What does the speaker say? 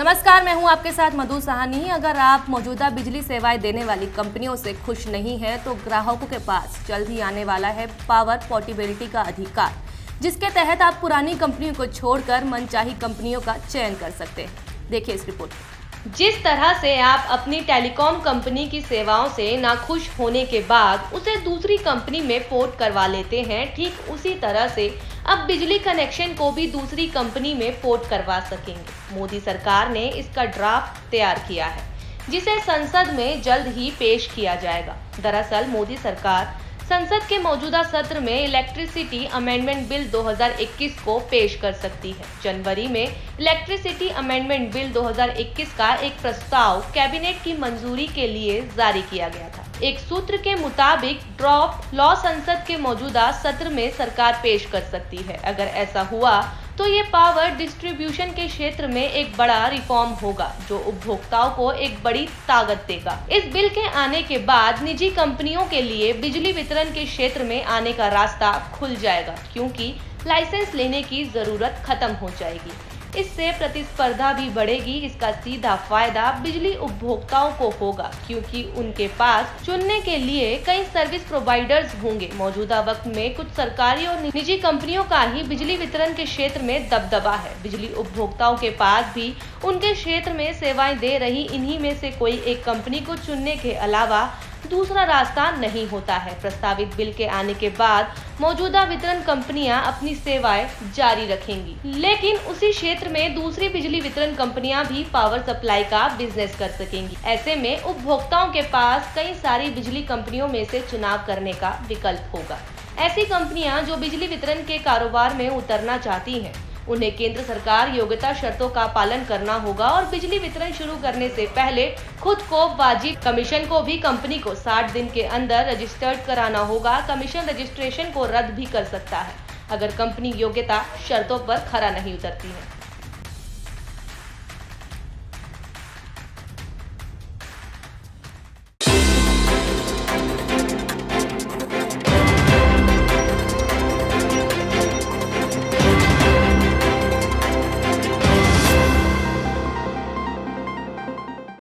नमस्कार, मैं हूं आपके साथ मधु साहनी। अगर आप मौजूदा बिजली सेवाएं देने वाली कंपनियों से खुश नहीं हैं तो ग्राहकों के पास जल्द ही आने वाला है पावर पोर्टेबिलिटी का अधिकार, जिसके तहत आप पुरानी कंपनियों को छोड़कर मनचाही कंपनियों का चयन कर सकते हैं। देखिए इस रिपोर्ट। जिस तरह से आप अपनी टेलीकॉम कंपनी की सेवाओं से नाखुश होने के बाद उसे दूसरी कंपनी में पोर्ट करवा लेते हैं, ठीक उसी तरह से अब बिजली कनेक्शन को भी दूसरी कंपनी में पोर्ट करवा सकेंगे। मोदी सरकार ने इसका ड्राफ्ट तैयार किया है, जिसे संसद में जल्द ही पेश किया जाएगा। दरअसल मोदी सरकार संसद के मौजूदा सत्र में इलेक्ट्रिसिटी अमेंडमेंट बिल 2021 को पेश कर सकती है। जनवरी में इलेक्ट्रिसिटी अमेंडमेंट बिल 2021 का एक प्रस्ताव कैबिनेट की मंजूरी के लिए जारी किया गया था। एक सूत्र के मुताबिक ड्राफ्ट लॉ संसद के मौजूदा सत्र में सरकार पेश कर सकती है। अगर ऐसा हुआ तो ये पावर डिस्ट्रीब्यूशन के क्षेत्र में एक बड़ा रिफॉर्म होगा, जो उपभोक्ताओं को एक बड़ी ताकत देगा। इस बिल के आने के बाद निजी कंपनियों के लिए बिजली वितरण के क्षेत्र में आने का रास्ता खुल जाएगा, क्योंकि लाइसेंस लेने की जरूरत खत्म हो जाएगी। इससे प्रतिस्पर्धा भी बढ़ेगी। इसका सीधा फायदा बिजली उपभोक्ताओं को होगा, क्योंकि उनके पास चुनने के लिए कई सर्विस प्रोवाइडर्स होंगे। मौजूदा वक्त में कुछ सरकारी और निजी कंपनियों का ही बिजली वितरण के क्षेत्र में दबदबा है। बिजली उपभोक्ताओं के पास भी उनके क्षेत्र में सेवाएं दे रही इन्हीं में से कोई एक कंपनी को चुनने के अलावा दूसरा रास्ता नहीं होता है। प्रस्तावित बिल के आने के बाद मौजूदा वितरण कंपनियां अपनी सेवाएं जारी रखेंगी, लेकिन उसी क्षेत्र में दूसरी बिजली वितरण कंपनियां भी पावर सप्लाई का बिजनेस कर सकेंगी। ऐसे में उपभोक्ताओं के पास कई सारी बिजली कंपनियों में से चुनाव करने का विकल्प होगा। ऐसी कंपनियां जो बिजली वितरण के कारोबार में उतरना चाहती हैं, उन्हें केंद्र सरकार योग्यता शर्तों का पालन करना होगा और बिजली वितरण शुरू करने से पहले खुद को वाजिब कमीशन को भी कंपनी को 60 दिन के अंदर रजिस्टर्ड कराना होगा। कमीशन रजिस्ट्रेशन को रद्द भी कर सकता है अगर कंपनी योग्यता शर्तों पर खरा नहीं उतरती है।